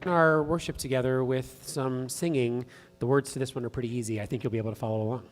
Our worship together with some singing. The words to this one are pretty easy. I think you'll be able to follow along.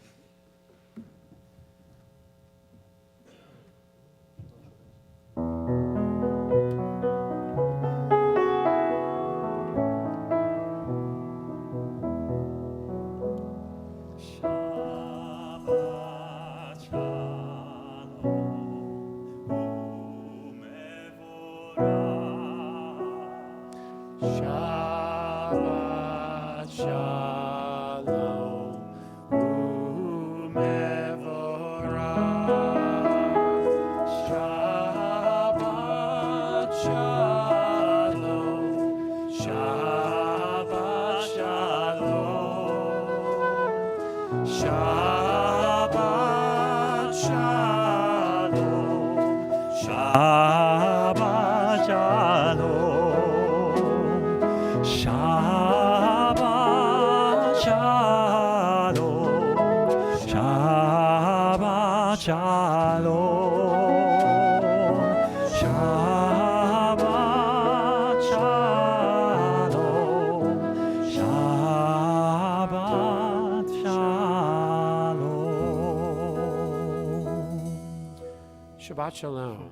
Shabbat Shalom.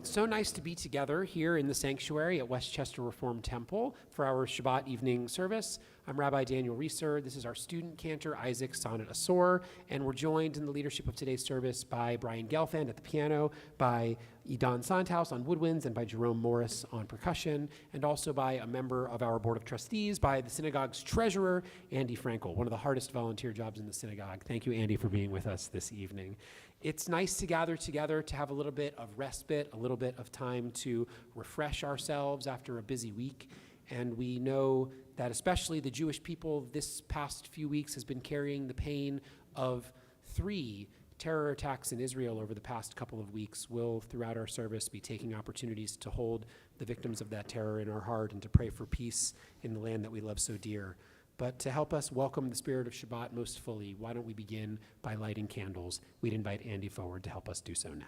It's so nice to be together here in the sanctuary at Westchester Reform Temple for our Shabbat Evening Service. I'm Rabbi Daniel Reeser. This is our student cantor, Isaac Sonnet Asor, and we're joined in the leadership of today's service by Brian Gelfand at the piano, by Idan Sandhaus on woodwinds, and by Jerome Morris on percussion, and also by a member of our Board of Trustees, by the synagogue's treasurer, Andy Frankel, one of the hardest volunteer jobs in the synagogue. Thank you, Andy, for being with us this evening. It's nice to gather together to have a little bit of respite, a little bit of time to refresh ourselves after a busy week. And we know that especially the Jewish people this past few weeks has been carrying the pain of 3 terror attacks in Israel over the past couple of weeks. We'll, throughout our service, be taking opportunities to hold the victims of that terror in our heart and to pray for peace in the land that we love so dear. But to help us welcome the spirit of Shabbat most fully, why don't we begin by lighting candles? We'd invite Andy forward to help us do so now.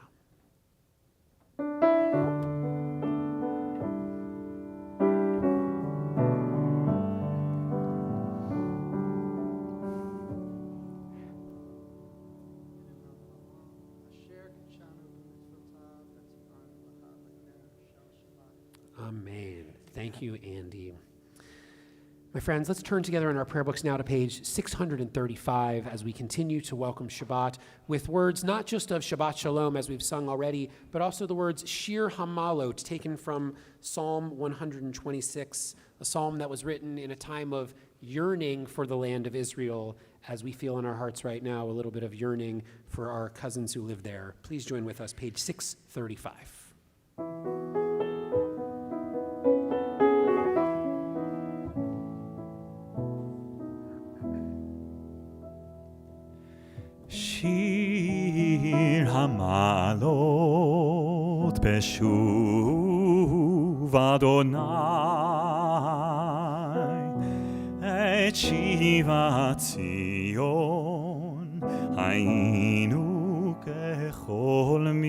Amen. Thank you, Andy. My friends, let's turn together in our prayer books now to page 635 as we continue to welcome Shabbat with words not just of Shabbat Shalom as we've sung already, but also the words Shir Hamalot, taken from Psalm 126, a psalm that was written in a time of yearning for the land of Israel, as we feel in our hearts right now a little bit of yearning for our cousins who live there. Please join with us, page 635. שיר המעלות בשוב אדוני את שיבת ציון היינו כחולמים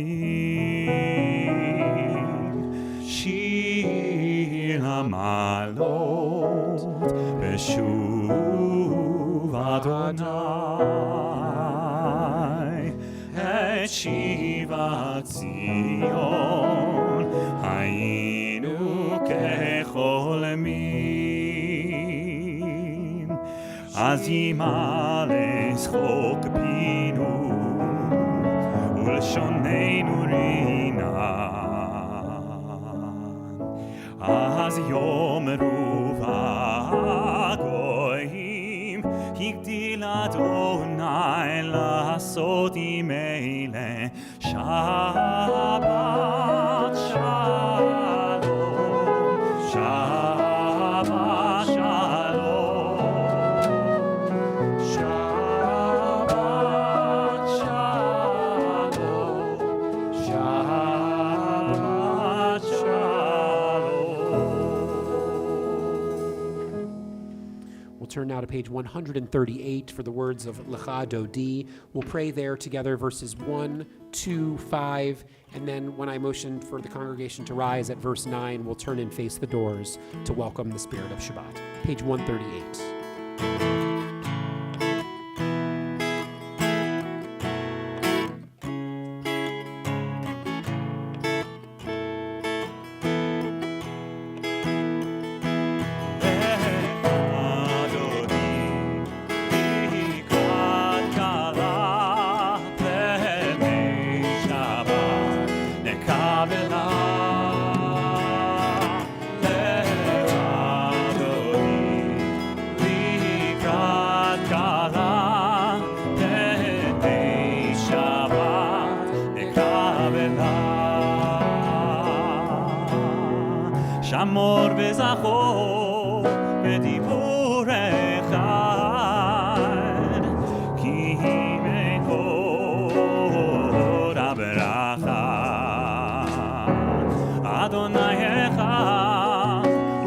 שיר המעלות בשוב אדוני את שיבת ציון היינו כחולמים אז ימלא שחוק פינו ולשוננו רינן אז יאמרו הגויים הגדיל אדוני לעשות עמלה שבת שלום שבת שלום שבת שלום שבת שלום. We'll turn now to page 138 for the words of Lecha Dodi. We'll pray there together verses 1, 2, 5, and then when I motion for the congregation to rise at verse 9, we'll turn and face the doors to welcome the spirit of Shabbat. Page 138. שמור וזכור בדיבור אחד כי מקור הברכה אדוני אחד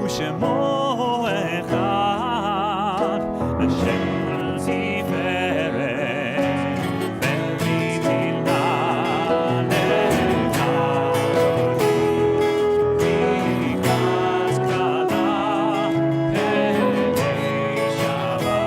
ושמו אחד בשם תפארת ותהילה לך אדוני ברכת קלה פני שבת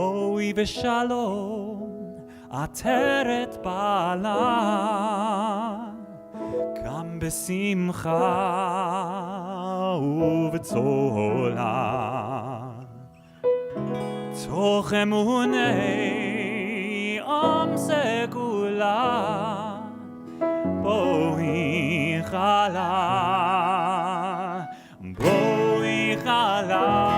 בואי בשלום עטרת בעלה, גם בשמחה ובצהלה, תוך אמוני עם סגולה, בואי חלה, בואי חלה.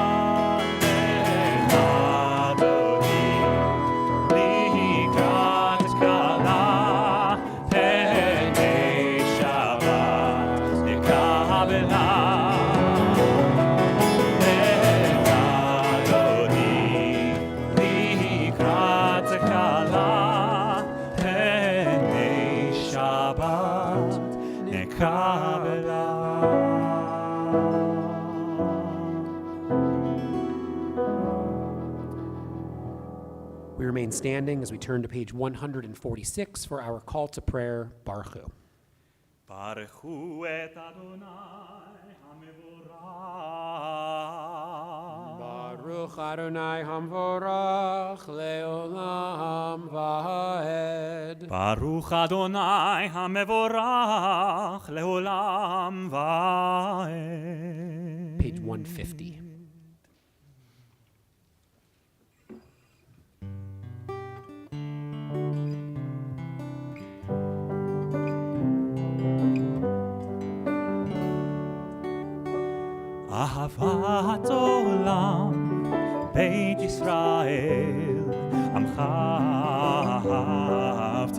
We remain standing as we turn to page 146 for our call to prayer, Baruch Hu. ברכו את אדוני המבורך. Baruch Adonai Hamvorach Leolam Vaed. ברוך אדוני המבורך לעולם ועד. Page 150. אהבת עולם, בית ישראל, עמך אהבת.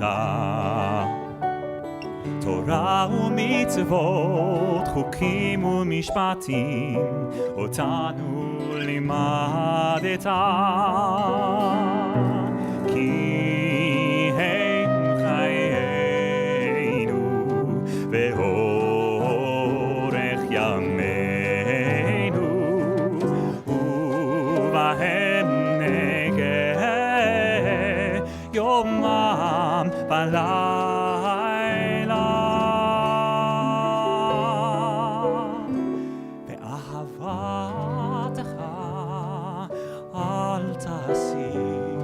תורה ומצוות, חוקים ומשפטים, אותנו לימדת. כי הם חיינו ואורך ימינו. יומם בלילה, ואהבתך אל תסיר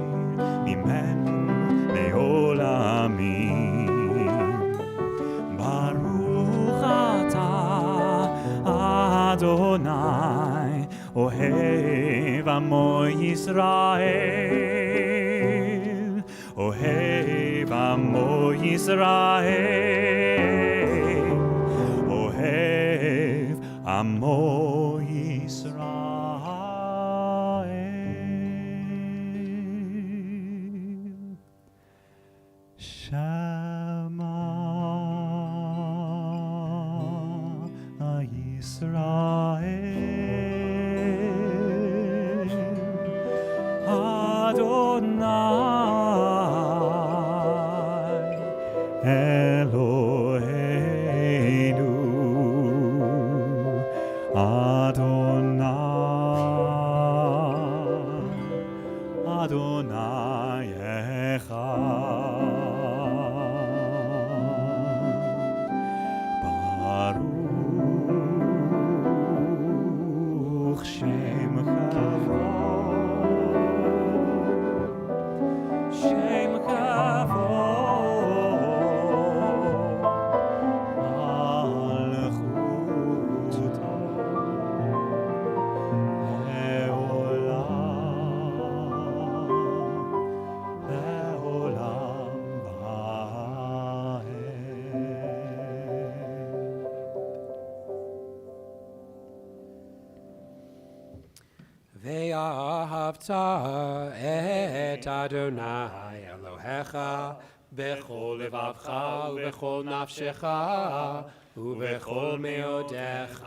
ממנו לעולמים. ברוך אתה אדוני אוהב עמו ישראל, אוהב עמו ישראל, אוהב עמו ישראל. שמע ישראל, אדוני אלוהינו, אדוני, אדוני אחד. ברוך שם כבוד, שם כבוד, מלכותו לעולם, לעולם ועד. ואהבת את אדוני אלוהיך בכל לבבך ובכל נפשך ובכל מאודיך,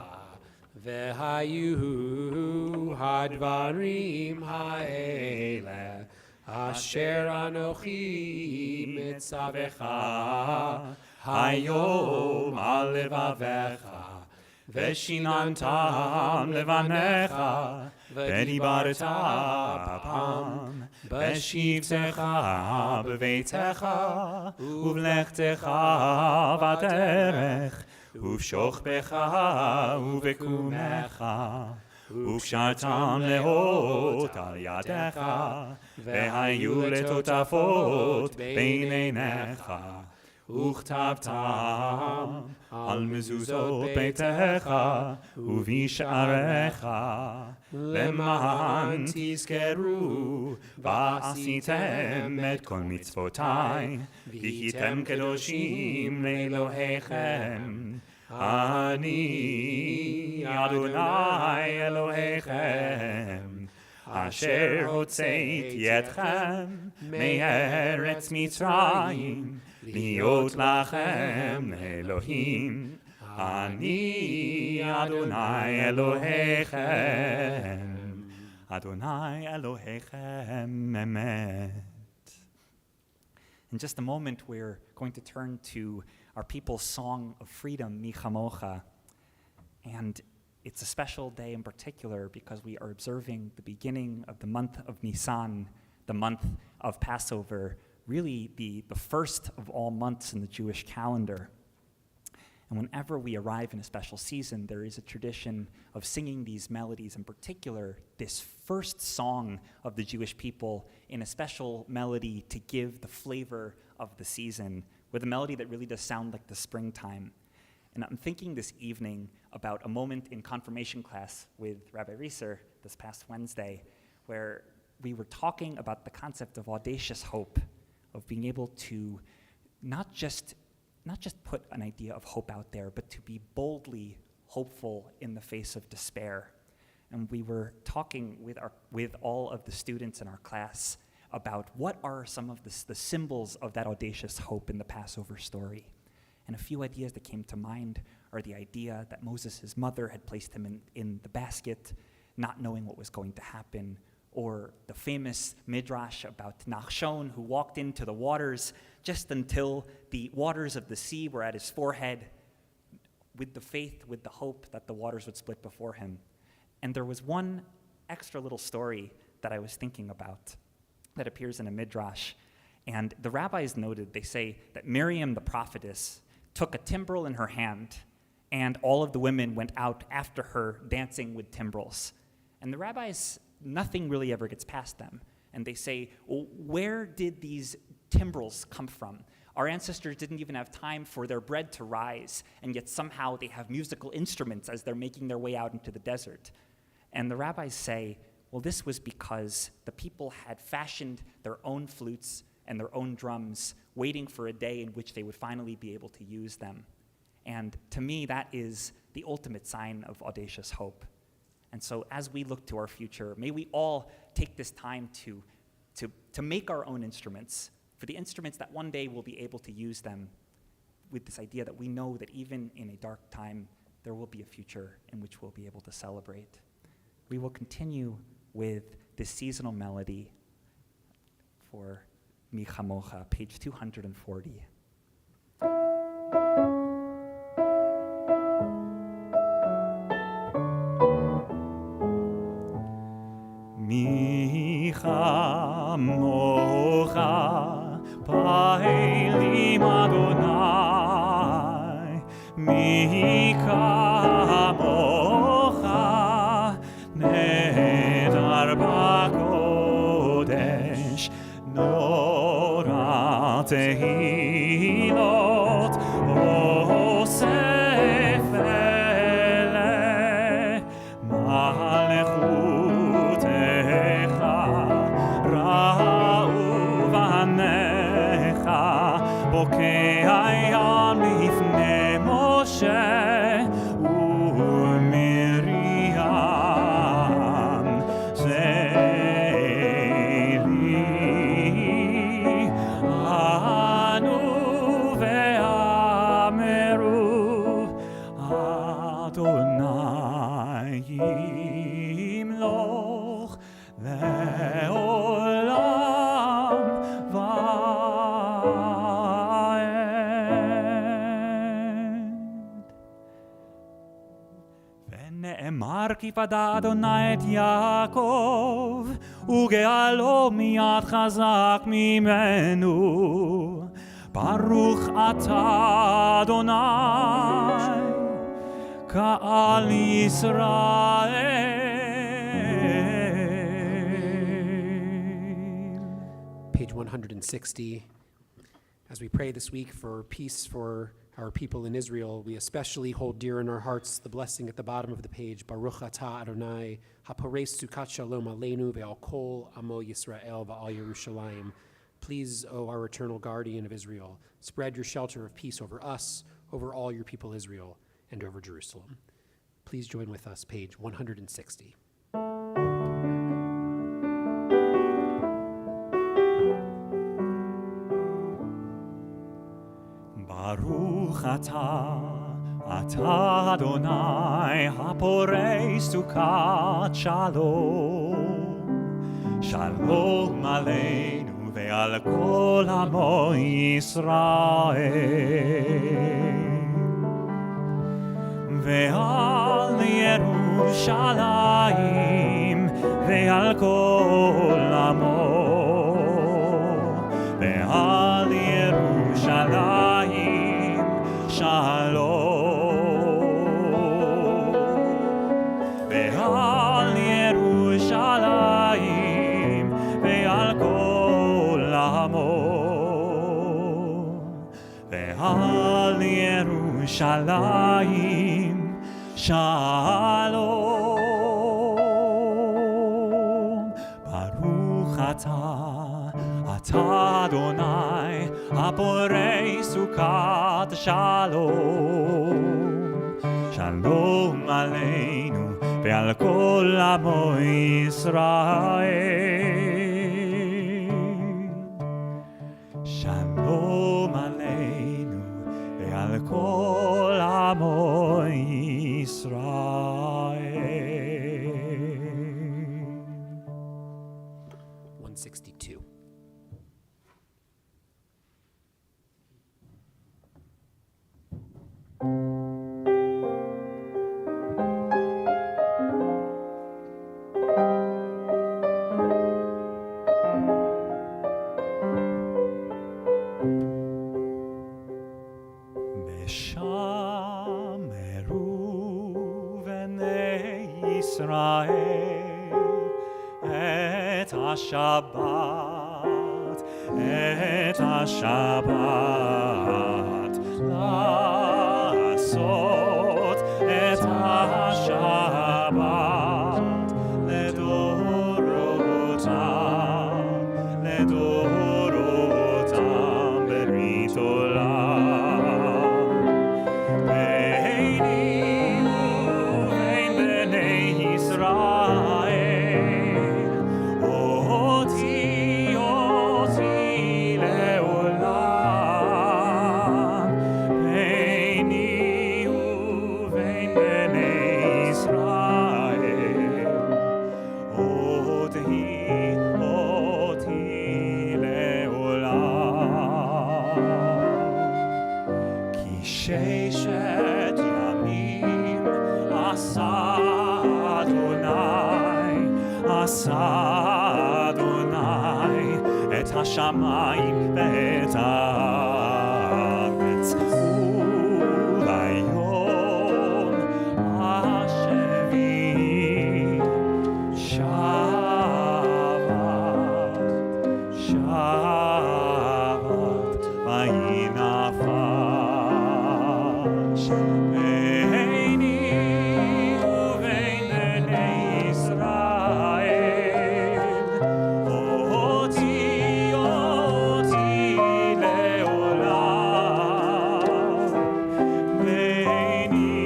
והיו הדברים האלה אשר אנוכי מצווך היום על לבביך, ושיננתם לבניך, ודיברת בם בשבתך בביתך ובלכתך בדרך ובשוכבך ובקומך וקשרתם לאות על ידיך, והיו לטוטפות בין עיניך, וכתבתם על מזוזות ביתך ובשעריך, למען תזכרו ועשיתם את כל מצוותיי, והייתם קדושים לאלוהיכם. אני אדוני אלוהיכם, אשר הוצאתי אתכם מארץ מצרים, להיות לכם אלוהים. אני אדוני אלוהיכם, אדוני אלוהיכם אמת. In just a moment, we're going to turn to our people's song of freedom, Mi Chamocha. And it's a special day in particular because we are observing the beginning of the month of Nisan, the month of Passover, really the first of all months in the Jewish calendar. And whenever we arrive in a special season, there is a tradition of singing these melodies, in particular, this first song of the Jewish people in a special melody to give the flavor of the season, with a melody that really does sound like the springtime. And I'm thinking this evening about a moment in confirmation class with Rabbi Rieser this past Wednesday, where we were talking about the concept of audacious hope, of being able to not just put an idea of hope out there, but to be boldly hopeful in the face of despair. And we were talking with all of the students in our class about what are some of the symbols of that audacious hope in the Passover story. And a few ideas that came to mind are the idea that Moses' mother had placed him in the basket, not knowing what was going to happen, or the famous midrash about Nachshon, who walked into the waters just until the waters of the sea were at his forehead, with the faith, with the hope that the waters would split before him. And there was one extra little story that I was thinking about that appears in a midrash. And the rabbis noted, they say that Miriam the prophetess took a timbrel in her hand, and all of the women went out after her dancing with timbrels. And the rabbis, nothing really ever gets past them. And they say, well, where did these timbrels come from? Our ancestors didn't even have time for their bread to rise, and yet somehow they have musical instruments as they're making their way out into the desert. And the rabbis say, well, this was because the people had fashioned their own flutes and their own drums, waiting for a day in which they would finally be able to use them. And to me, that is the ultimate sign of audacious hope. And so as we look to our future, may we all take this time to make our own instruments, for the instruments that one day we'll be able to use them, with this idea that we know that even in a dark time, there will be a future in which we'll be able to celebrate. We will continue with this seasonal melody for Mi Chamocha, page 240. Mi chamocha paelim Adonai, mi chamocha nedar b'kodesh, nora tehilot osef ele malchut בוקע לפני משה ומרים זלי אנו ואמרו אדוני ימלוך לעולם ונאמר כי פדה אדוני את יעקב וגאלו מיד חזק ממנו ברוך אתה אדוני קהל ישראל page 160. As we pray this week for peace for our people in Israel, we especially hold dear in our hearts the blessing at the bottom of the page, Baruch atah Adonai, haporeis sukat shalom aleinu ve'al kol amo Yisrael va'al Yerushalayim. Please, O our eternal guardian of Israel, spread your shelter of peace over us, over all your people Israel, and over Jerusalem. Please join with us, page 160. Baruch atah Adonai, haporei sukat shalom. Shalom aleinu ve'al kol amo Yisrael. Ve'al Yerushalayim ve'al kol amo. Ve'al Yerushalayim shalom. Ve'al Yerushalayim ve'al kol amo. Ve'al Yerushalayim shalom. Baruch atah Adonai, haporei sukat shalom. Shalom aleinu ve'al kol amo Yisrael. Shalom aleinu ve'al kol amo Yisrael. 162. את השבת, לעשות את השבת לדורותם ברית עולם. ביני ובין בני ישראל, אותי לעולם. ביני ובין בני ישראל, אותי לעולם. כי ששת ימים עשה אדוני את השמיים ואת הארץ, וביום השביעי שבת וינפש. ביני ובין בני ישראל, אותי לעולם. ביני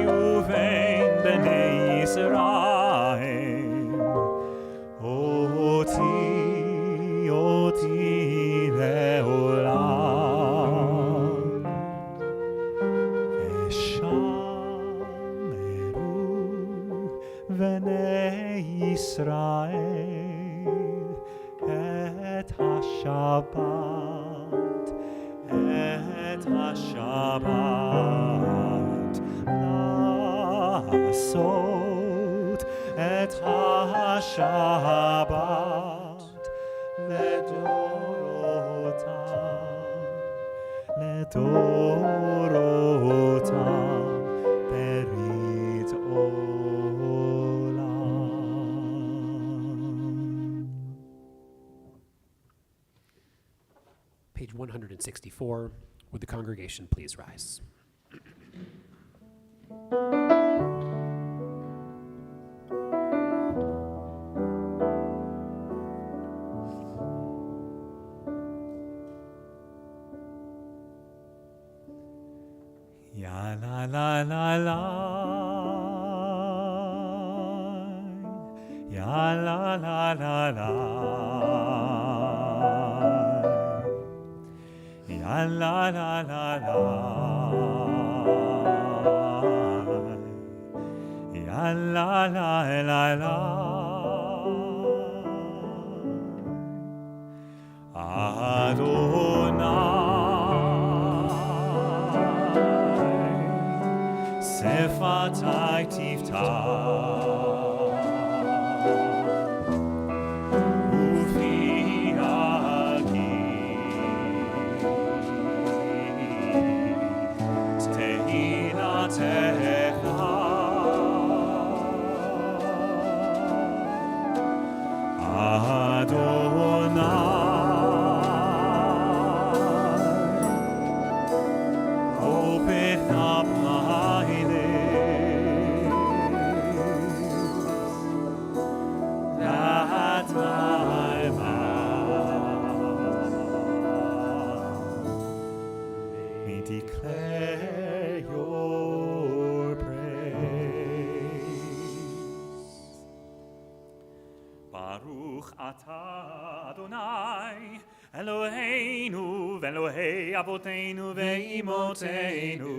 ובין בני ישראל, אותי לעולם. ושמרו בני ישראל את השבת, לעשות את השבת לדורותם ברית עולם. page 164. Would the congregation please rise? Ya la la la la, ya la la la la, ya la la la la, ya la la la la. Adonai, Sefatai Tiftach, Ufi Agi, Tehinatecha, Adonai. Declare your praise. Baruch atah Adonai, Eloheinu ve'Elohei Avoteinu ve'Imoteinu,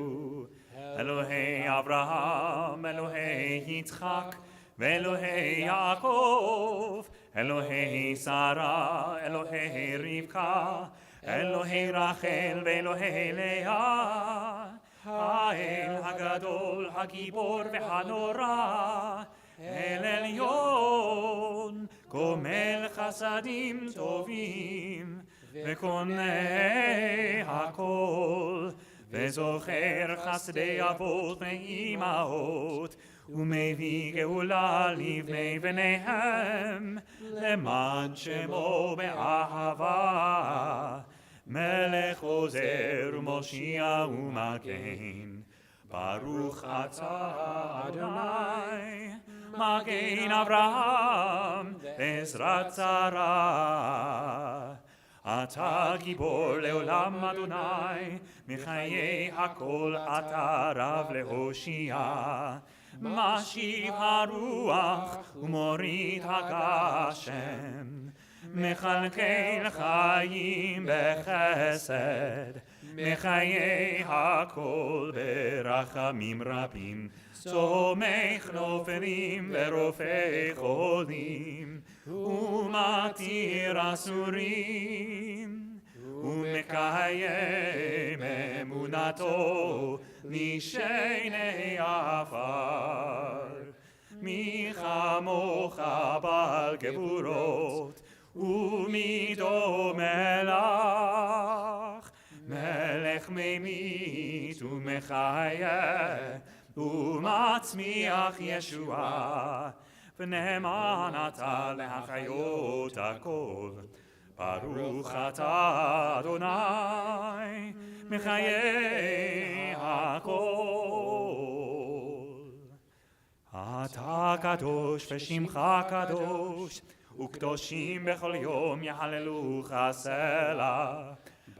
Elohei Avraham, Elohei Yitzchak, ve'Elohei Yaakov, Elohei Sarah, Elohei Rivka, Elohei Rachel ve'Elohei Leah, Ha'el Hagadol, Hagibor ve'Hanora, El Elyon, Gomel Chasadim Tovim, Ve'Konei Hakol, Ve'Zocher Chasdei Avot ve'Imaot, U'Mevi Geula Livnei V'neihem, Leman Shemo be'ahava, Melech Ozer U'Moshia U'Magen, Baruch atah Adonai, Magen Avraham, Ezrat Sarah. Ata Gibor leolam Adonai, Mechayei hakol ata Rav lehoshia. Mashiv haruach umorit hagashem, Mechalkel chayim bechesed, Mechayei hakol berachamim rabim, Tzomech noferim verofei cholim, Umatir asurim, Umekayem emunato, Mishenei afar. Michamocha bal geburot, Umido melach, Melech memit umechayeh, Umatzmiach Yeshua, V'ne'eman ata lehachayot hakol. Baruch atah Adonai, Mechayei hakol. Ata kadosh v'shimcha kadosh, U'kdoshim bechol yom yahalelucha selah.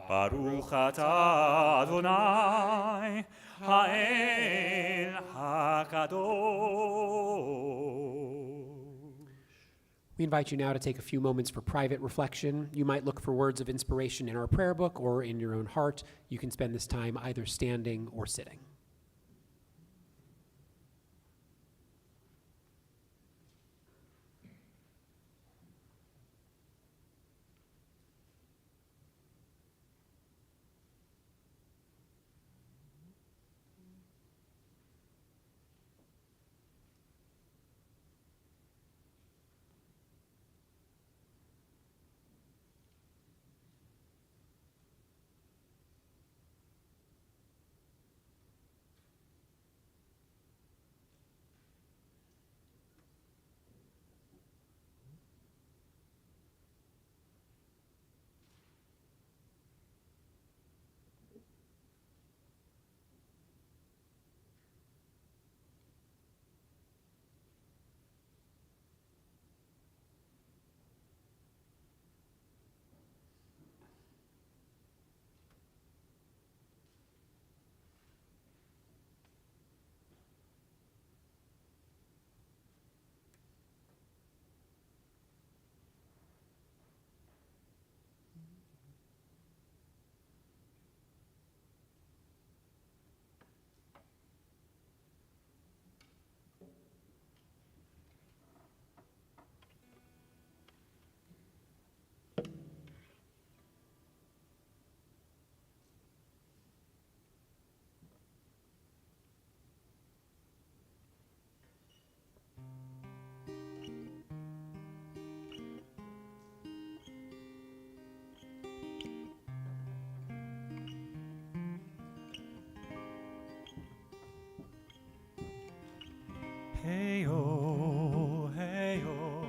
Baruch atah Adonai, Ha'el HaKadosh. We invite you now to take a few moments for private reflection. You might look for words of inspiration in our prayer book or in your own heart. You can spend this time either standing or sitting. hey oh, hey oh,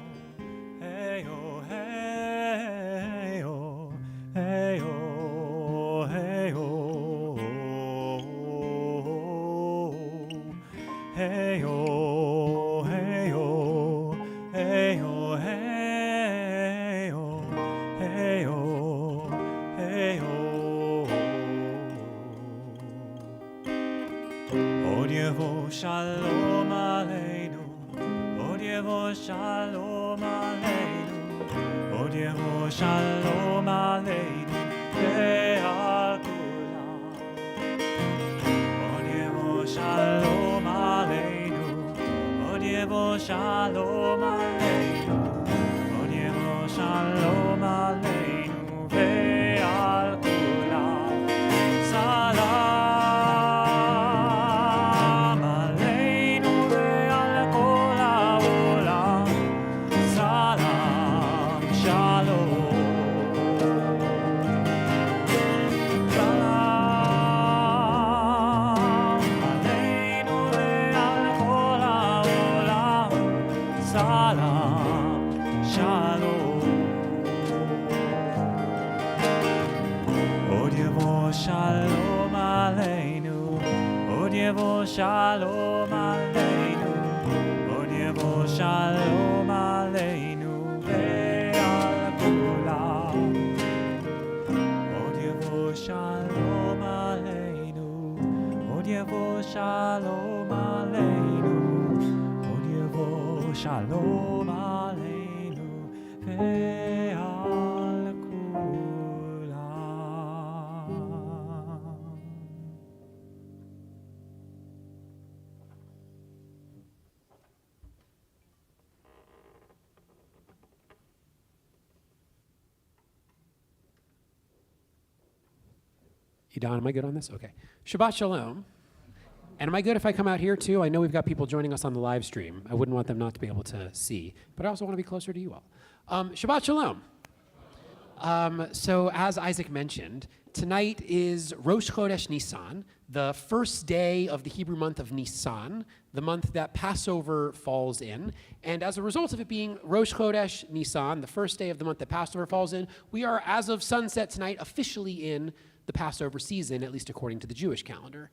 hey oh, hey oh, hey oh, hey oh, hey oh, hey oh, hey oh, hey oh, hey oh, hey oh. Od Yevo Shalom Aleinu, Od Yevo Shalom Aleinu, Od Yevo Shalom Aleinu, Ve'al Kulam. Od Yevo Shalom Aleinu, Od Yevo Shalom Aleinu, Od Yevo Shalom Aleinu, Ve'al Kulam. Salam. Shalom Aleinu, Od Yevo Shalom Aleinu, Od Yevo Shalom Aleinu, Ve'al Kulam. Od Yevo Shalom Aleinu, Od Yevo Shalom Aleinu, Od Yevo Shalom Aleinu, Ve'al Kulam. Don, am I good on this? Okay. Shabbat Shalom. And am I good if I come out here too? I know we've got people joining us on the live stream. I wouldn't want them not to be able to see, but I also want to be closer to you all. Shabbat Shalom. So as Isaac mentioned, tonight is Rosh Chodesh Nisan, the first day of the Hebrew month of Nisan, the month that Passover falls in. And as a result of it being Rosh Chodesh Nisan, the first day of the month that Passover falls in, we are, as of sunset tonight, officially in the Passover season, at least according to the Jewish calendar.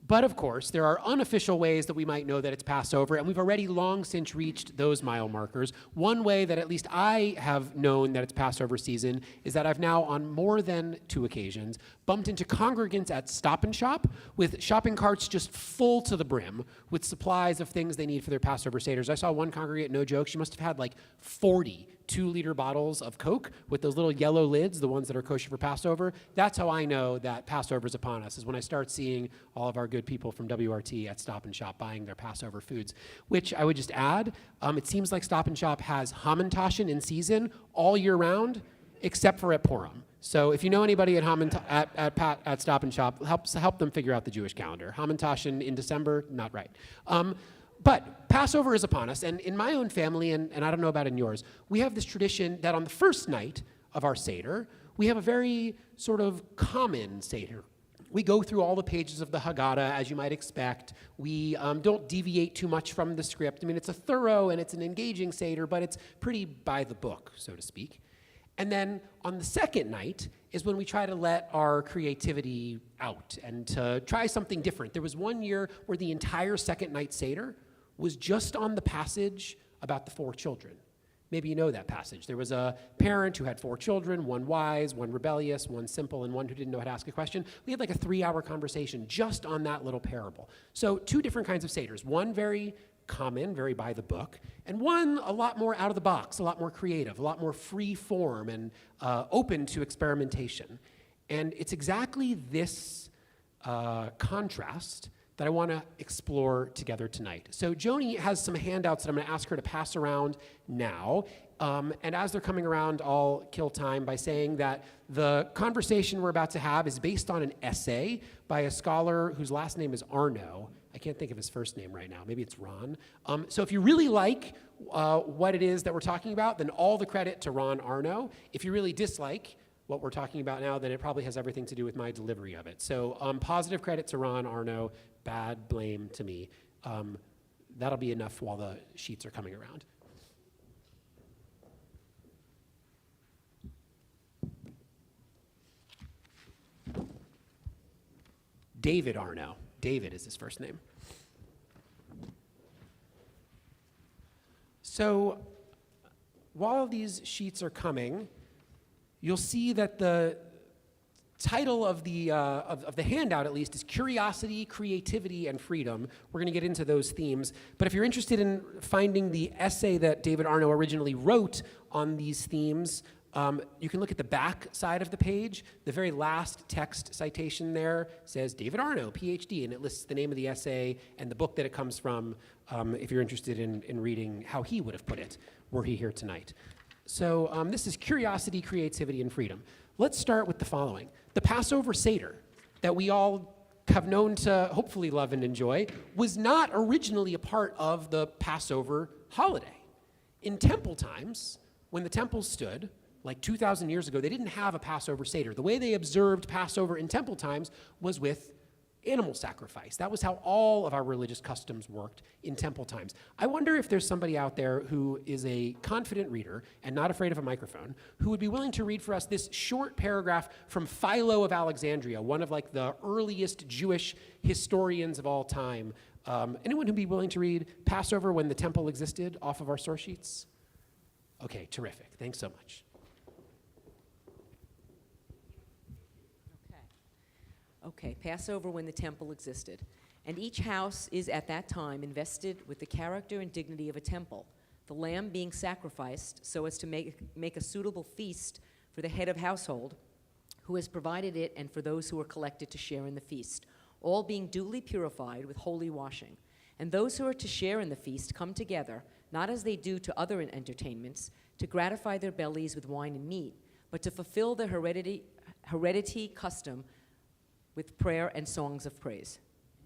But of course, there are unofficial ways that we might know that it's Passover, and we've already long since reached those mile markers. One way that at least I have known that it's Passover season is that I've now, on more than 2 occasions, bumped into congregants at Stop and Shop with shopping carts just full to the brim with supplies of things they need for their Passover Seders. I saw one congregant, no joke, she must have had like 40 2-liter bottles of Coke with those little yellow lids, the ones that are kosher for Passover. That's how I know that Passover is upon us, is when I start seeing all of our good people from WRT at Stop and Shop buying their Passover foods, which I would just add, it seems like Stop and Shop has Hamantashen in season all year round, except for at Purim. So if you know anybody at Stop and Shop, help them figure out the Jewish calendar. Hamantashen in December, not right. But Passover is upon us, and in my own family, and I don't know about in yours, we have this tradition that on the first night of our Seder, we have a very sort of common Seder. We go through all the pages of the Haggadah, as you might expect. We don't deviate too much from the script. I mean, it's a thorough and it's an engaging Seder, but it's pretty by the book, so to speak. And then on the second night is when we try to let our creativity out and to try something different. There was one year where the entire second night Seder was just on the passage about the 4 children. Maybe you know that passage. There was a parent who had 4 children, one wise, one rebellious, one simple, and one who didn't know how to ask a question. We had like a 3-hour conversation just on that little parable. So 2 different kinds of Seders. One very common, very by the book, and one a lot more out of the box, a lot more creative, a lot more free form and open to experimentation. And it's exactly this contrast that I want to explore together tonight. So Joni has some handouts that I'm going to ask her to pass around now. And as they're coming around, I'll kill time by saying that the conversation we're about to have is based on an essay by a scholar whose last name is Arno. I can't think of his first name right now. Maybe it's Ron. So if you really like what it is that we're talking about, then all the credit to Ron Arno. If you really dislike what we're talking about now, then it probably has everything to do with my delivery of it. So positive credit to Ron Arno, bad blame to me. that'll be enough while the sheets are coming around. David Arno. David is his first name. So while these sheets are coming, you'll see that the title of the handout, at least, is Curiosity, Creativity, and Freedom. We're going to get into those themes. But if you're interested in finding the essay that David Arno originally wrote on these themes, you can look at the back side of the page. The very last text citation there says David Arno, PhD, and it lists the name of the essay and the book that it comes from, if you're interested in reading how he would have put it were he here tonight. So this is Curiosity, Creativity, and Freedom. Let's start with the following. The Passover Seder that we all have known to hopefully love and enjoy was not originally a part of the Passover holiday. In temple times, when the temple stood, like 2,000 years ago, they didn't have a Passover Seder. The way they observed Passover in temple times was with animal sacrifice. That was how all of our religious customs worked in temple times. I wonder if there's somebody out there who is a confident reader and not afraid of a microphone who would be willing to read for us this short paragraph from Philo of Alexandria, one of like the earliest Jewish historians of all time. Anyone who'd be willing to read Passover when the temple existed off of our source sheets? Okay, terrific. Thanks so much. Okay, Passover when the temple existed. And each house is at that time invested with the character and dignity of a temple, the lamb being sacrificed so as to make a suitable feast for the head of household who has provided it and for those who are collected to share in the feast, all being duly purified with holy washing. And those who are to share in the feast come together, not as they do to other entertainments, to gratify their bellies with wine and meat, but to fulfill the heredity custom with prayer and songs of praise.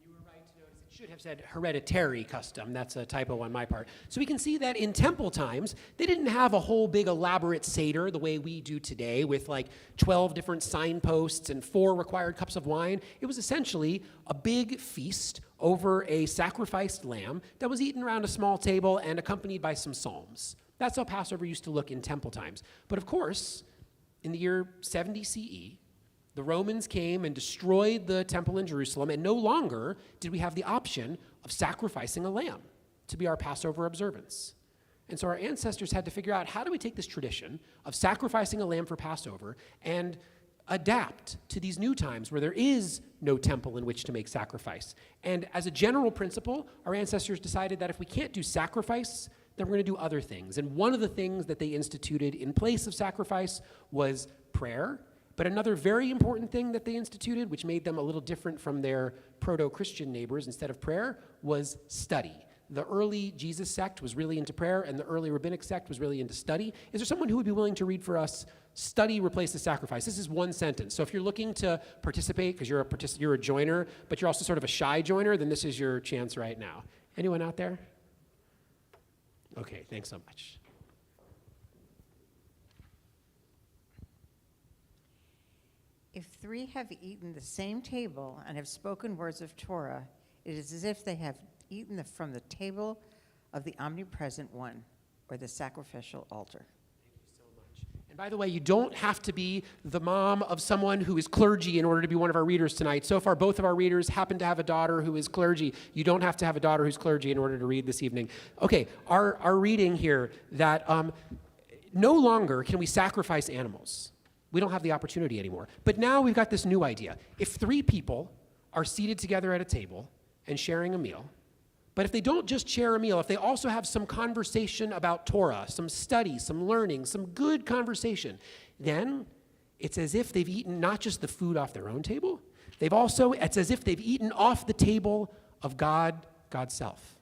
You were right to notice it should have said hereditary custom. That's a typo on my part. So we can see that in temple times, they didn't have a whole big elaborate Seder the way we do today with like 12 different signposts and 4 required cups of wine. It was essentially a big feast over a sacrificed lamb that was eaten around a small table and accompanied by some psalms. That's how Passover used to look in temple times. But of course, in the year 70 CE, the Romans came and destroyed the temple in Jerusalem, and no longer did we have the option of sacrificing a lamb to be our Passover observance. And so our ancestors had to figure out, how do we take this tradition of sacrificing a lamb for Passover and adapt to these new times where there is no temple in which to make sacrifice? And as a general principle, our ancestors decided that if we can't do sacrifice, then we're going to do other things. And one of the things that they instituted in place of sacrifice was prayer. But another very important thing that they instituted, which made them a little different from their proto-Christian neighbors instead of prayer, was study. The early Jesus sect was really into prayer, and the early rabbinic sect was really into study. Is there someone who would be willing to read for us, study replaces sacrifice? This is one sentence. So if you're looking to participate, because you're a joiner, but you're also sort of a shy joiner, then this is your chance right now. Anyone out there? Okay, thanks so much. If 3 have eaten the same table and have spoken words of Torah, it is as if they have eaten from the table of the omnipresent one, or the sacrificial altar. Thank you so much. And by the way, you don't have to be the mom of someone who is clergy in order to be one of our readers tonight. So far, both of our readers happen to have a daughter who is clergy. You don't have to have a daughter who's clergy in order to read this evening. Okay, our reading here that no longer can we sacrifice animals. We don't have the opportunity anymore. But now we've got this new idea. If 3 people are seated together at a table and sharing a meal, but if they don't just share a meal, if they also have some conversation about Torah, some study, some learning, some good conversation, then it's as if they've eaten not just the food off their own table, it's as if they've eaten off the table of God, God's self.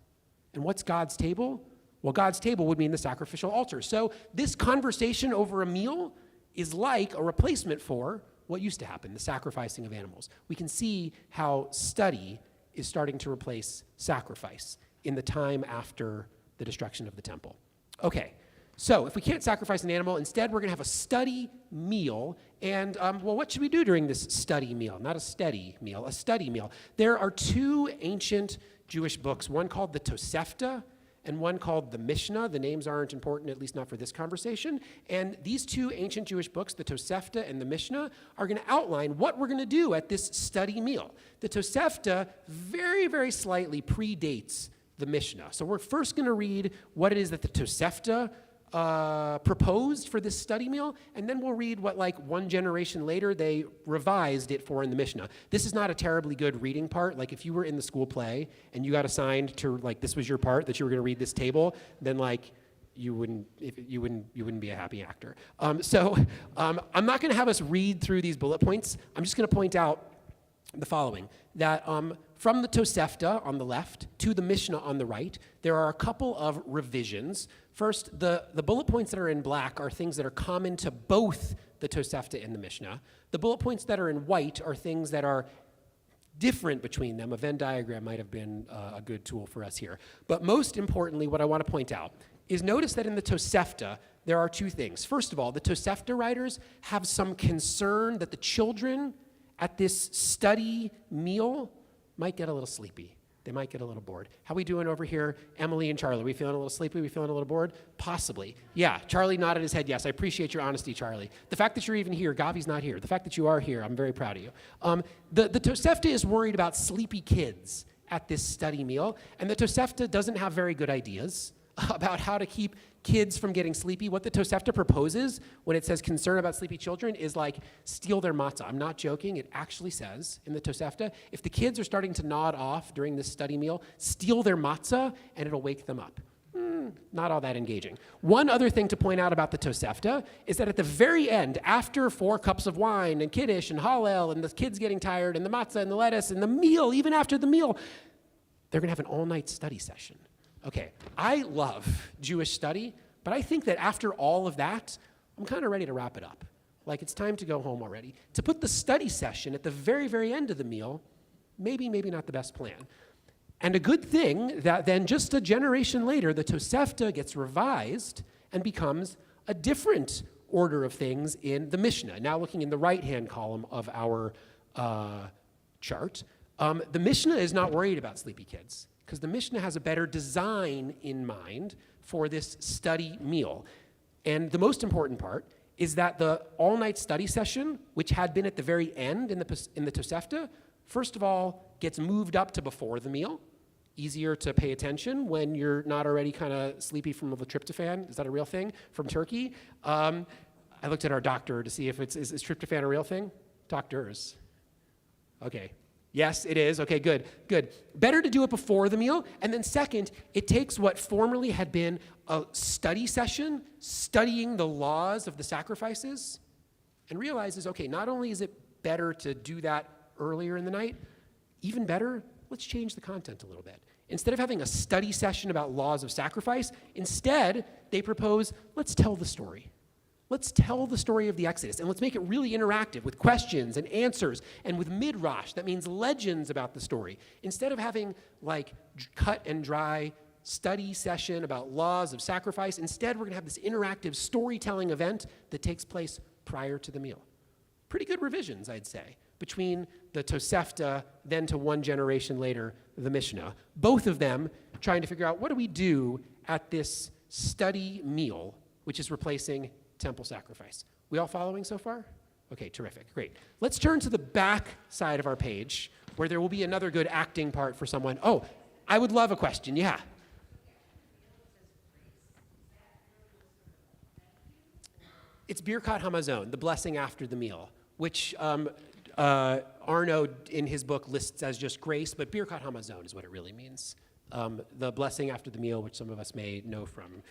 And what's God's table? Well, God's table would mean the sacrificial altar. So this conversation over a meal is like a replacement for what used to happen, the sacrificing of animals. We can see how study is starting to replace sacrifice in the time after the destruction of the temple. Okay, so if we can't sacrifice an animal, instead we're going to have a study meal. And, well, what should we do during this study meal? Not a steady meal, a study meal. There are 2 ancient Jewish books, one called the Tosefta and one called the Mishnah. The names aren't important, at least not for this conversation. And these two ancient Jewish books, the Tosefta and the Mishnah, are going to outline what we're going to do at this study meal. The Tosefta very, very slightly predates the Mishnah. So we're first going to read what it is that the Tosefta proposed for this study meal, and then we'll read what, like, one generation later they revised it for in the Mishnah. This is not a terribly good reading part. Like, if you were in the school play and you got assigned to, like, this was your part, that you were going to read this table, then, like, you wouldn't be a happy actor. I'm not going to have us read through these bullet points. I'm just going to point out the following, that from the Tosefta on the left to the Mishnah on the right, there are a couple of revisions. First, the bullet points that are in black are things that are common to both the Tosefta and the Mishnah. The bullet points that are in white are things that are different between them. A Venn diagram might have been a good tool for us here. But most importantly, what I want to point out is notice that in the Tosefta, there are two things. First of all, the Tosefta writers have some concern that the children at this study meal might get a little sleepy. They might get a little bored. How we doing over here, Emily and Charlie? We feeling a little sleepy? We feeling a little bored? Possibly. Yeah, Charlie nodded his head yes. I appreciate your honesty, Charlie. The fact that you're even here, Gavi's not here. The fact that you are here, I'm very proud of you. The Tosefta is worried about sleepy kids at this study meal, and the Tosefta doesn't have very good ideas about how to keep kids from getting sleepy. What the Tosefta proposes when it says concern about sleepy children is like steal their matzah. I'm not joking. It actually says in the Tosefta, if the kids are starting to nod off during this study meal, steal their matzah and it'll wake them up. Not all that engaging. One other thing to point out about the Tosefta is that at the very end, after 4 cups of wine and Kiddush and Hallel and the kids getting tired and the matzah and the lettuce and the meal, even after the meal, they're going to have an all-night study session. Okay, I love Jewish study, but I think that after all of that, I'm kind of ready to wrap it up. Like, it's time to go home already. To put the study session at the very, very end of the meal, maybe not the best plan. And a good thing that then just a generation later, the Tosefta gets revised and becomes a different order of things in the Mishnah. Now looking in the right-hand column of our chart, the Mishnah is not worried about sleepy kids, because the Mishnah has a better design in mind for this study meal. And the most important part is that the all-night study session, which had been at the very end in the Tosefta, first of all, gets moved up to before the meal. Easier to pay attention when you're not already kind of sleepy from the tryptophan. Is that a real thing? From Turkey? I looked at our doctor to see if is tryptophan a real thing? Doctors. Okay. Yes, it is. Okay, good. Better to do it before the meal. And then second, it takes what formerly had been a study session, studying the laws of the sacrifices, and realizes, okay, not only is it better to do that earlier in the night, even better, let's change the content a little bit. Instead of having a study session about laws of sacrifice, instead, they propose, let's tell the story. Let's tell the story of the Exodus, and let's make it really interactive with questions and answers and with midrash. That means legends about the story. Instead of having like cut and dry study session about laws of sacrifice, instead we're going to have this interactive storytelling event that takes place prior to the meal. Pretty good revisions, I'd say, between the Tosefta, then to one generation later, the Mishnah. Both of them trying to figure out what do we do at this study meal, which is replacing temple sacrifice. We all following so far? Okay, terrific, great. Let's turn to the back side of our page where there will be another good acting part for someone. Oh, I would love a question, yeah. It's Birkat Hamazon, the blessing after the meal, which Arno in his book lists as just grace, but Birkat Hamazon is what it really means. The blessing after the meal, which some of us may know from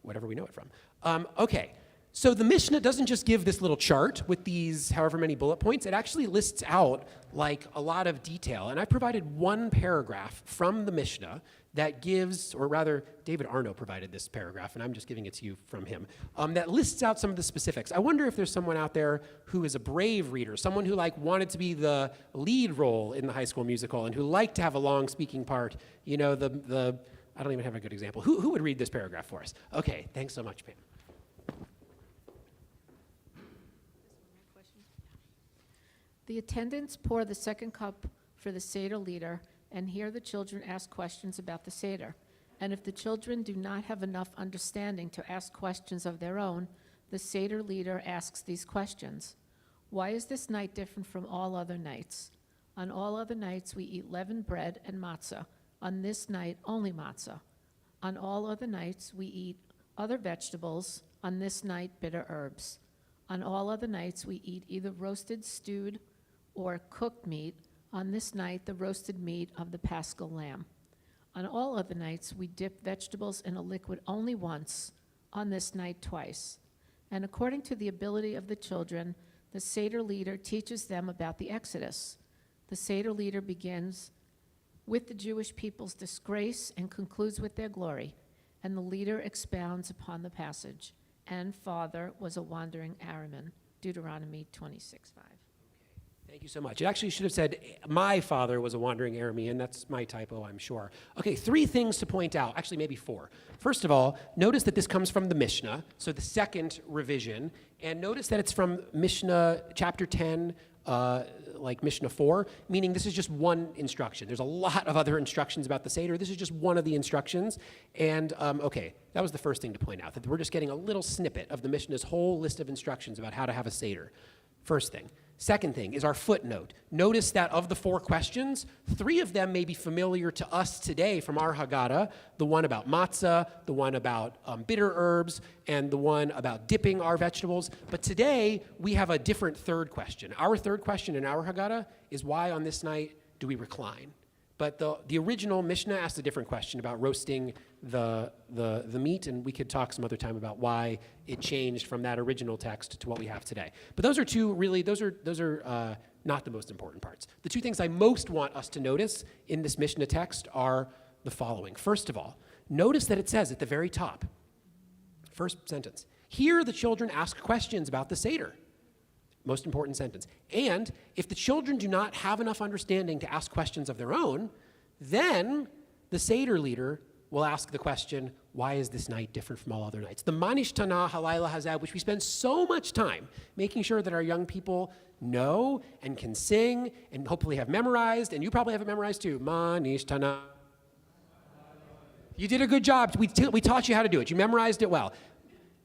whatever we know it from. Okay. So the Mishnah doesn't just give this little chart with these however many bullet points. It actually lists out like a lot of detail. And I provided one paragraph from the Mishnah that gives, or rather, David Arno provided this paragraph, and I'm just giving it to you from him, that lists out some of the specifics. I wonder if there's someone out there who is a brave reader, someone who like wanted to be the lead role in the High School Musical and who liked to have a long speaking part. You know, I don't even have a good example. Who would read this paragraph for us? Okay, thanks so much, Pam. The attendants pour the second cup for the Seder leader and hear the children ask questions about the Seder. And if the children do not have enough understanding to ask questions of their own, the Seder leader asks these questions. Why is this night different from all other nights? On all other nights we eat leavened bread and matzah. On this night, only matzah. On all other nights we eat other vegetables. On this night, bitter herbs. On all other nights we eat either roasted, stewed, or cooked meat. On this night, the roasted meat of the paschal lamb. On all other nights, we dip vegetables in a liquid only once, on this night twice. And according to the ability of the children, the Seder leader teaches them about the Exodus. The Seder leader begins with the Jewish people's disgrace and concludes with their glory. And the leader expounds upon the passage. And father was a wandering Araman, Deuteronomy 26:5. Thank you so much. It actually should have said, my father was a wandering Aramean. That's my typo, I'm sure. Okay, 3 things to point out. Actually, maybe 4. First of all, notice that this comes from the Mishnah, so the second revision. And notice that it's from Mishnah chapter 10, like Mishnah 4, meaning this is just one instruction. There's a lot of other instructions about the Seder. This is just one of the instructions. And, okay, that was the first thing to point out, that we're just getting a little snippet of the Mishnah's whole list of instructions about how to have a Seder. First thing. Second thing is our footnote. Notice that of the 4 questions, 3 of them may be familiar to us today from our Haggadah, the one about matzah, the one about bitter herbs, and the one about dipping our vegetables. But today, we have a different third question. Our third question in our Haggadah is why on this night do we recline? But the original Mishnah asked a different question about roasting the meat, and we could talk some other time about why it changed from that original text to what we have today. But those are not the most important parts. The 2 things I most want us to notice in this Mishnah text are the following. First of all, notice that it says at the very top, first sentence, here the children ask questions about the Seder. Most important sentence. And if the children do not have enough understanding to ask questions of their own, then the Seder leader will ask the question, why is this night different from all other nights? The Manish Tana Halayla Hazab, which we spend so much time making sure that our young people know and can sing and hopefully have memorized, and you probably have it memorized too. Manish Tana. You did a good job. We taught you how to do it. You memorized it well.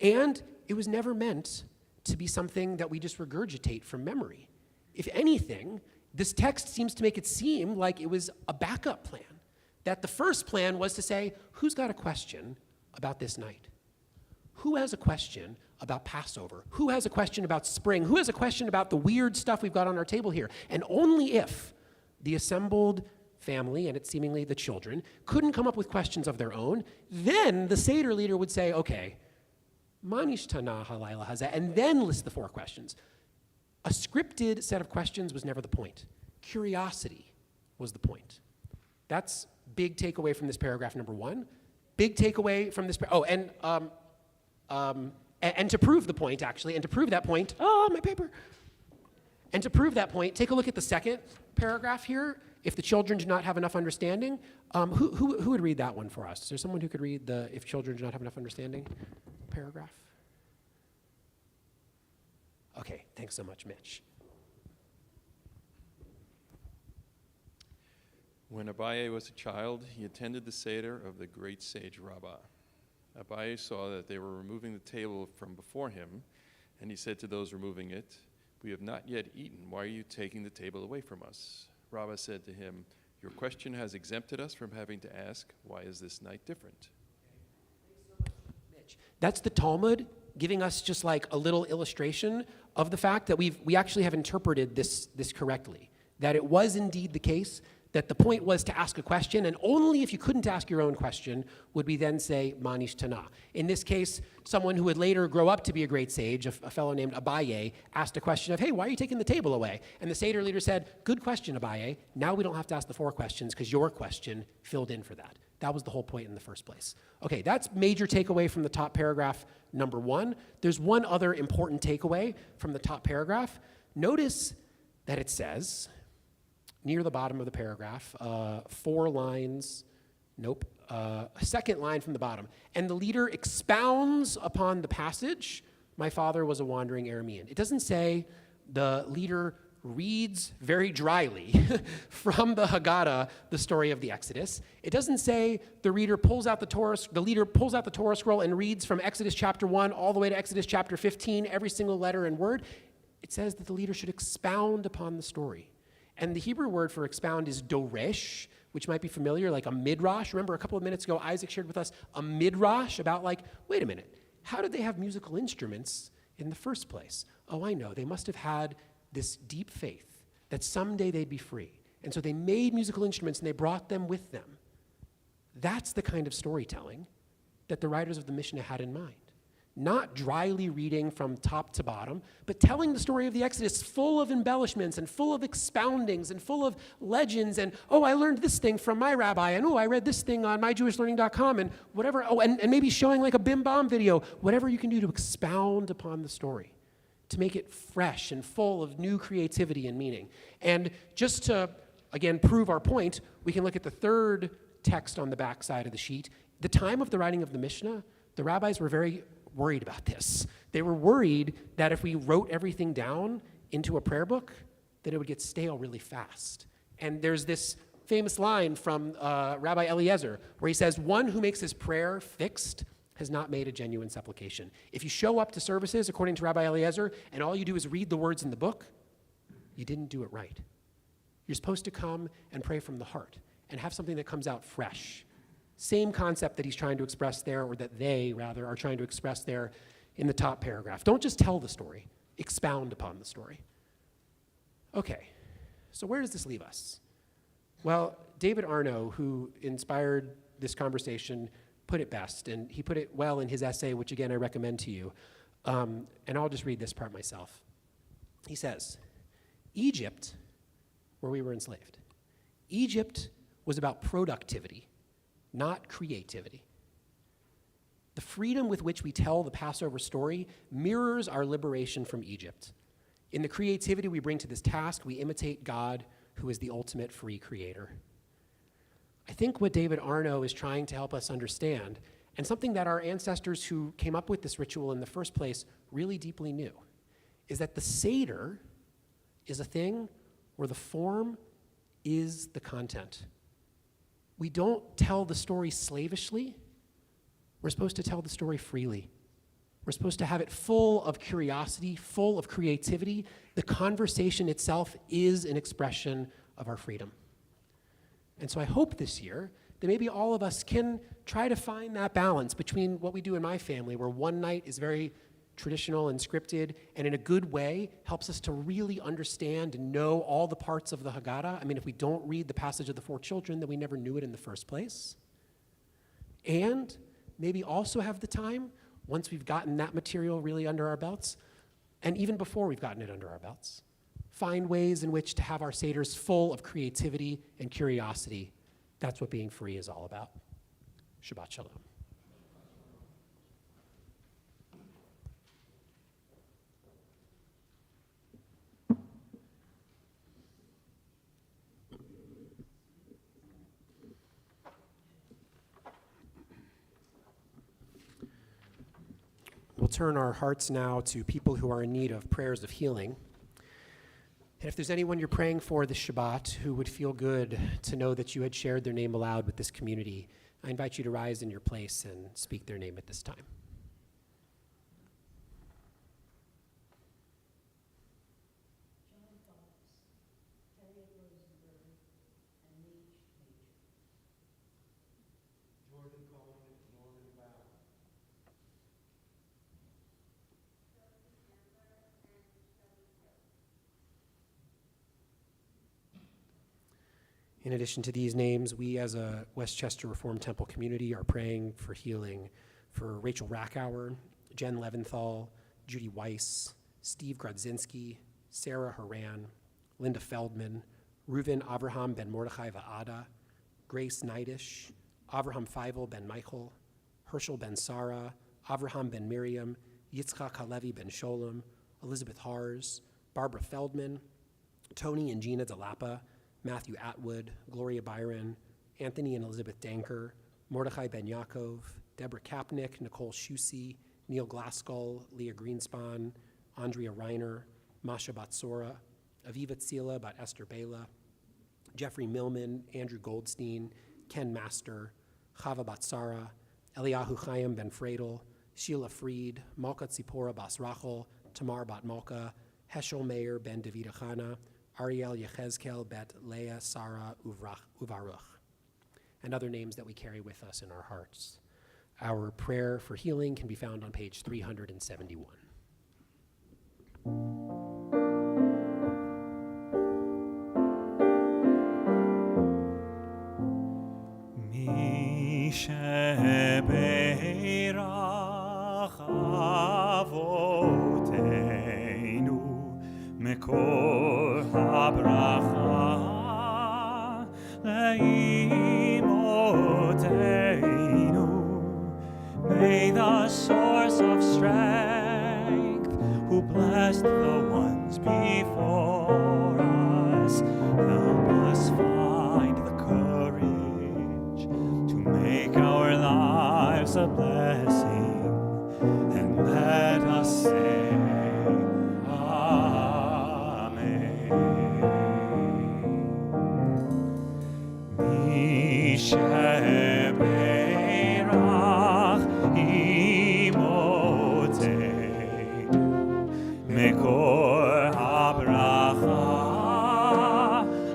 And it was never meant to be something that we just regurgitate from memory. If anything, this text seems to make it seem like it was a backup plan. That the first plan was to say, who's got a question about this night? Who has a question about Passover? Who has a question about spring? Who has a question about the weird stuff we've got on our table here? And only if the assembled family, and it's seemingly the children, couldn't come up with questions of their own, then the Seder leader would say, okay, Manish Tana Halayla Hazeh, and then list the 4 questions. A scripted set of questions was never the point. Curiosity was the point. That's big takeaway from this paragraph number 1. Big takeaway from this, and to prove the point, actually, and to prove that point, my paper. And to prove that point, take a look at the second paragraph here. If the children do not have enough understanding, who would read that one for us? Is there someone who could read the if children do not have enough understanding paragraph? Okay, thanks so much, Mitch. When Abaye was a child, he attended the Seder of the great sage Rabbah. Abaye saw that they were removing the table from before him, and he said to those removing it, "We have not yet eaten. Why are you taking the table away from us?" Rabbah said to him, "Your question has exempted us from having to ask, why is this night different?" That's the Talmud giving us just like a little illustration of the fact that we actually have interpreted this correctly. That it was indeed the case that the point was to ask a question, and only if you couldn't ask your own question would we then say Manish Tana. In this case, someone who would later grow up to be a great sage, a fellow named Abaye, asked a question of, hey, why are you taking the table away? And the Seder leader said, good question, Abaye. Now we don't have to ask the 4 questions because your question filled in for that. That was the whole point in the first place. Okay, that's major takeaway from the top paragraph number 1. There's one other important takeaway from the top paragraph. Notice that it says, near the bottom of the paragraph, 4 lines, a second line from the bottom. And the leader expounds upon the passage, my father was a wandering Aramean. It doesn't say the leader reads very dryly from the Haggadah the story of the Exodus. It doesn't say the leader pulls out the Torah scroll and reads from Exodus chapter 1 all the way to Exodus chapter 15, every single letter and word. It says that the leader should expound upon the story. And the Hebrew word for expound is doresh, which might be familiar, like a midrash. Remember a couple of minutes ago, Isaac shared with us a midrash about wait a minute, how did they have musical instruments in the first place? Oh, I know, they must have had this deep faith that someday they'd be free. And so they made musical instruments and they brought them with them. That's the kind of storytelling that the writers of the Mishnah had in mind. Not dryly reading from top to bottom, but telling the story of the Exodus full of embellishments and full of expoundings and full of legends and, oh, I learned this thing from my rabbi, and oh, I read this thing on myjewishlearning.com and whatever, and maybe showing like a Bim Bam video, whatever you can do to expound upon the story, to make it fresh and full of new creativity and meaning. And just to, again, prove our point, we can look at the third text on the back side of the sheet. The time of the writing of the Mishnah, the rabbis were very worried about this. They were worried that if we wrote everything down into a prayer book, that it would get stale really fast. And there's this famous line from Rabbi Eliezer where he says, one who makes his prayer fixed has not made a genuine supplication. If you show up to services, according to Rabbi Eliezer, and all you do is read the words in the book, you didn't do it right. You're supposed to come and pray from the heart and have something that comes out fresh. Same concept that he's trying to express there, or that they, rather, are trying to express there in the top paragraph. Don't just tell the story, expound upon the story. Okay, so where does this leave us? Well, David Arno, who inspired this conversation, put it best, and he put it well in his essay, which again I recommend to you. And I'll just read this part myself. He says, Egypt, where we were enslaved, Egypt was about productivity, not creativity. The freedom with which we tell the Passover story mirrors our liberation from Egypt. In the creativity we bring to this task, we imitate God, who is the ultimate free creator. I think what David Arno is trying to help us understand, and something that our ancestors who came up with this ritual in the first place really deeply knew, is that the Seder is a thing where the form is the content. We don't tell the story slavishly. We're supposed to tell the story freely. We're supposed to have it full of curiosity, full of creativity. The conversation itself is an expression of our freedom. And so I hope this year that maybe all of us can try to find that balance between what we do in my family, where one night is very traditional and scripted, and in a good way helps us to really understand and know all the parts of the Haggadah. I mean, if we don't read the passage of the 4 children, then we never knew it in the first place. And maybe also have the time, once we've gotten that material really under our belts, and even before we've gotten it under our belts, find ways in which to have our Seders full of creativity and curiosity. That's what being free is all about. Shabbat Shalom. We'll turn our hearts now to people who are in need of prayers of healing. And if there's anyone you're praying for this Shabbat who would feel good to know that you had shared their name aloud with this community, I invite you to rise in your place and speak their name at this time. In addition to these names, we as a Westchester Reform Temple community are praying for healing for Rachel Rackauer, Jen Leventhal, Judy Weiss, Steve Grodzinski, Sarah Haran, Linda Feldman, Reuven Avraham ben Mordechai Va'ada, Grace Neidish, Avraham Feivel ben Michael, Herschel ben Sarah, Avraham ben Miriam, Yitzchak Halevi ben Sholem, Elizabeth Hars, Barbara Feldman, Tony and Gina DeLappa, Matthew Atwood, Gloria Byron, Anthony and Elizabeth Danker, Mordechai Ben Yaakov, Deborah Kapnick, Nicole Shusi, Neil Glasskull, Leah Greenspan, Andrea Reiner, Masha Batsora, Aviva Tzila about Esther Bela, Jeffrey Millman, Andrew Goldstein, Ken Master, Chava Batsara, Eliyahu Chaim Ben Fradel, Sheila Fried, Malka Tzipora Bas Rachel, Tamar Bat Malka, Heschel Meir Ben David Chana, Ariel Yechezkel Bet Leah Sarah Uvaruch, and other names that we carry with us in our hearts. Our prayer for healing can be found on page 371. Mi shebeirach avoteinu mekor habracha leimoteinu. May the source of strength, who blessed the ones before us, help us find the courage to make our lives a blessing, and let us say, Amen. Misheberach imoteinu mekor habracha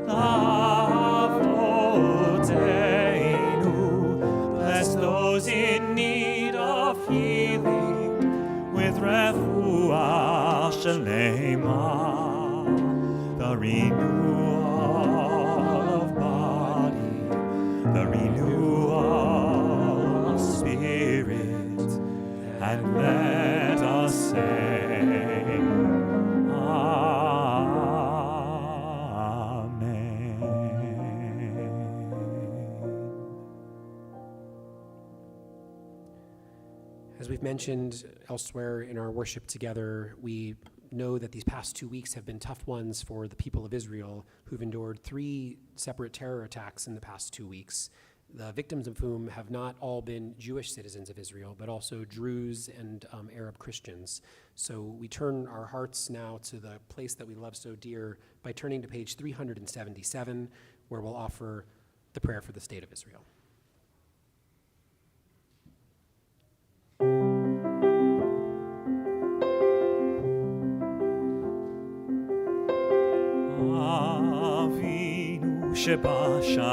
lavoteinu. Bless those in need of healing with refuah shalema, the renewal of body, the renewal of spirit, and let us say, As we've mentioned elsewhere in our worship together, we know that these past 2 weeks have been tough ones for the people of Israel, who've endured 3 separate terror attacks in the past 2 weeks, the victims of whom have not all been Jewish citizens of Israel, but also Druze and Arab Christians. So we turn our hearts now to the place that we love so dear by turning to page 377, where we'll offer the prayer for the state of Israel. Avinu shebashamayim,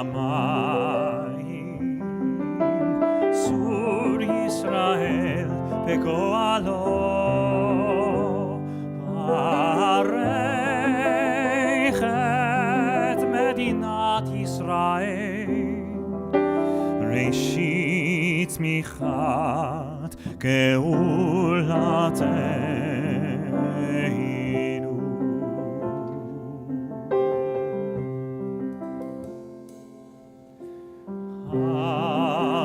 Sur Yisrael begoalo, Barech et Medinat Yisrael, Reshit michat geulateinu.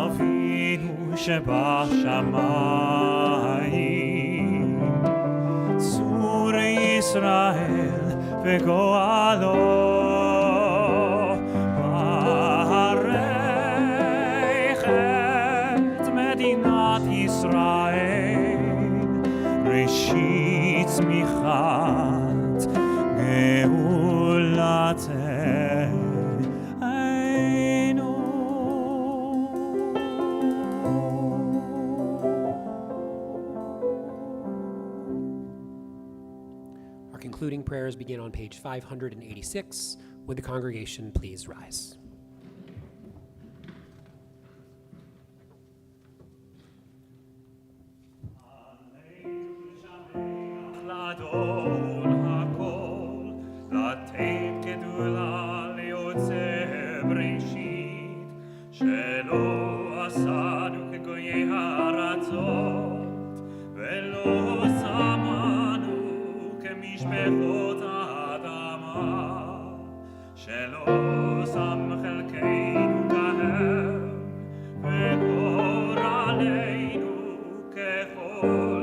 Avinu shebashamayim, Sur Yisrael vegoalo, Barech et Medinat Yisrael, Reshit michat geulateinu. Our concluding prayers begin on page 586. Would the congregation please rise? Oh